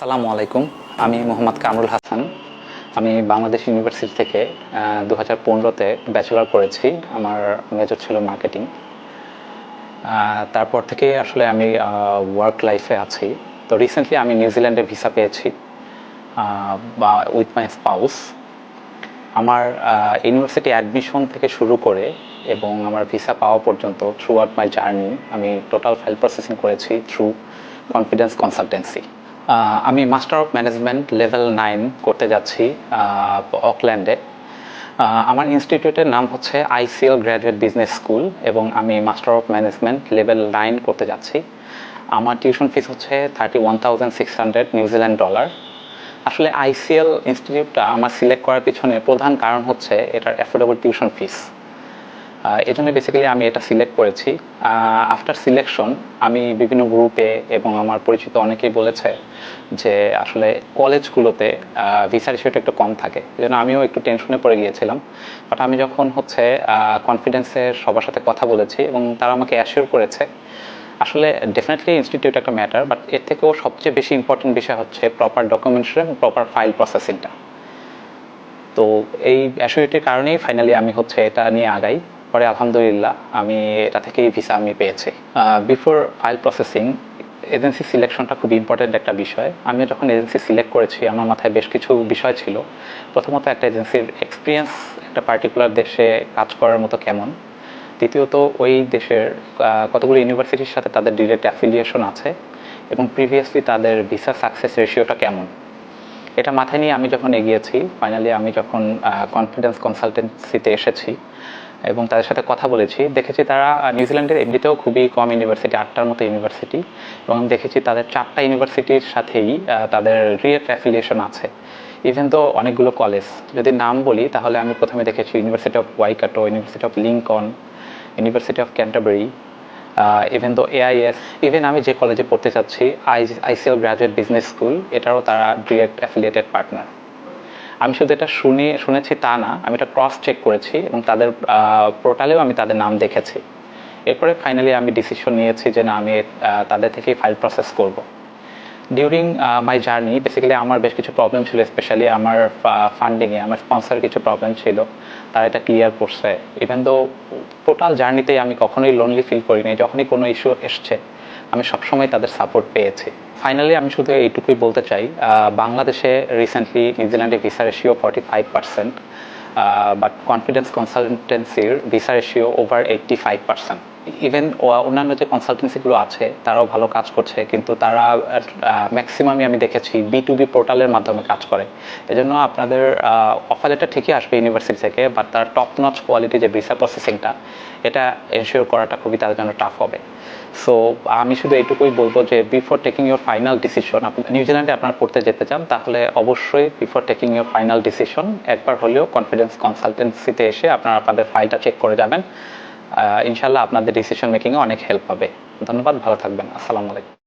আসসালামু আলাইকুম। আমি মোহাম্মদ কামরুল হাসান। আমি বাংলাদেশ ইউনিভার্সিটি থেকে 2015-তে ব্যাচেলর করেছি। আমার মেজর ছিল মার্কেটিং। তারপর থেকে আসলে আমি ওয়ার্ক লাইফে আছি। তো রিসেন্টলি আমি নিউজিল্যান্ডে ভিসা পেয়েছি বা উইথ মাই স্পাউস। আমার ইউনিভার্সিটি অ্যাডমিশন থেকে শুরু করে এবং আমার ভিসা পাওয়া পর্যন্ত থ্রু আউট মাই জার্নি আমি টোটাল ফাইল প্রসেসিং করেছি থ্রু কনফিডেন্স কনসালটেন্সি। আমি মাস্টার অফ ম্যানেজমেন্ট লেভেল 9 করতে যাচ্ছি অকল্যান্ডে। আমার ইনস্টিটিউটের নাম হচ্ছে আইসিএল গ্র্যাজুয়েট বিজনেস স্কুল এবং আমি মাস্টার অফ ম্যানেজমেন্ট লেভেল 9 করতে যাচ্ছি। আমার টিউশন ফিস হচ্ছে $31,600 নিউজিল্যান্ড ডলার। আসলে আইসিএল ইনস্টিটিউটটা আমার সিলেক্ট করার পিছনে প্রধান কারণ হচ্ছে এটার অ্যাফোর্ডেবল টিউশন ফিস। এই জন্য বেসিক্যালি আমি এটা সিলেক্ট করেছি। আফটার সিলেকশন আমি বিভিন্ন গ্রুপে এবং আমার পরিচিত অনেকেই বলেছে যে আসলে কলেজগুলোতে ভিসা রেশিওটা একটু কম থাকে, এই জন্য আমিও একটু টেনশনে পড়ে গিয়েছিলাম। বাট আমি যখন কনফিডেন্সের সবার সাথে কথা বলেছি এবং তারা আমাকে অ্যাসিওর করেছে আসলে ডেফিনেটলি ইনস্টিটিউট একটা ম্যাটার, বাট এর থেকেও সবচেয়ে বেশি ইম্পর্টেন্ট বিষয় হচ্ছে প্রপার ডকুমেন্টেশন এবং প্রপার ফাইল প্রসেসিংটা। তো এই অ্যাসিওরিটির কারণেই ফাইনালি আমি এটা নিয়ে আগাই। পরে আলহামদুলিল্লাহ আমি এটা থেকেই ভিসা আমি পেয়েছি। বিফোর ফাইল প্রসেসিং এজেন্সি সিলেকশনটা খুব ইম্পর্টেন্ট একটা বিষয়। আমি যখন এজেন্সি সিলেক্ট করেছি আমার মাথায় বেশ কিছু বিষয় ছিল। প্রথমত একটা এজেন্সির এক্সপিরিয়েন্স একটা পার্টিকুলার দেশে কাজ করার মতো কেমন, দ্বিতীয়ত ওই দেশের কতগুলো ইউনিভার্সিটির সাথে তাদের ডিরেক্ট অ্যাফিলিয়েশন আছে এবং প্রিভিয়াসলি তাদের ভিসা সাকসেস রেশিওটা কেমন। এটা মাথায় নিয়ে আমি যখন এগিয়েছি, ফাইনালি আমি যখন কনফিডেন্স কনসালটেন্সিতে এসেছি এবং তাদের সাথে কথা বলেছি, দেখেছি তারা নিউজিল্যান্ডের এমনিতেও খুবই কম ইউনিভার্সিটি, 8টার মতো ইউনিভার্সিটি, এবং আমি দেখেছি তাদের 4টা ইউনিভার্সিটির সাথেই তাদের ডিরেক্ট অ্যাফিলিয়েশন আছে। ইভেন তো অনেকগুলো কলেজ যদি নাম বলি তাহলে আমি প্রথমে দেখেছি university of Waikato, university of Lincoln, university of Canterbury, even তো এআইএস, ইভেন আমি যে কলেজে পড়তে চাচ্ছি আইসিএল গ্র্যাজুয়েট বিজনেস স্কুল, এটারও তারা ডিরেক্ট অ্যাফিলিয়েটেড পার্টনার। আমি শুধু এটা শুনেছি তা না, আমি এটা ক্রস চেক করেছি এবং তাদের পোর্টালেও আমি তাদের নাম দেখেছি। এরপরে ফাইনালি আমি ডিসিশন নিয়েছি যে না, আমি তাদের থেকেই ফাইল প্রসেস করব। ডিউরিং মাই জার্নি বেসিক্যালি আমার বেশ কিছু প্রবলেম ছিল, স্পেশালি আমার ফান্ডিংয়ে আমার স্পন্সরের কিছু প্রবলেম ছিল, তারা এটা ক্লিয়ার করছে। ইভেন দো টোটাল জার্নিতেই আমি কখনোই লোনলি ফিল করিনি, যখনই কোনো ইস্যু এসছে আমি সবসময় তাদের সাপোর্ট পেয়েছি। ফাইনালি আমি শুধু এইটুকুই বলতে চাই, বাংলাদেশে রিসেন্টলি নিউজিল্যান্ডে ভিসা রেশিও 45%, বাট কনফিডেন্স কনসালটেন্সির ভিসা রেশিও ওভার 85%। ইভেন অন্যান্য যে কনসালটেন্সিগুলো আছে তারাও ভালো কাজ করছে, কিন্তু তারা ম্যাক্সিমামই আমি দেখেছি B2B পোর্টালের মাধ্যমে কাজ করে। এজন্য আপনাদের অফার লেটার ঠিকই আসবে ইউনিভার্সিটি থেকে, বাট তার টপ নচ কোয়ালিটি যে ভিসা প্রসেসিংটা এটা এনশিওর করাটা খুবই তাদের জন্য টাফ হবে। সো আমি শুধু এইটুকুই বলবো যে before taking your final decision, আপনি নিউজিল্যান্ডে আপনারা পড়তে যেতে চান তাহলে অবশ্যই before taking your final decision একবার হলেও কনফিডেন্স কনসালটেন্সিতে এসে আপনারা আপনাদের ফাইলটা চেক করে যাবেন। ইনশাল্লাহ আপনাদের ডিসিশন মেকিংয়ে অনেক হেল্প পাবে। ধন্যবাদ, ভালো থাকবেন। আসসালামু আলাইকুম।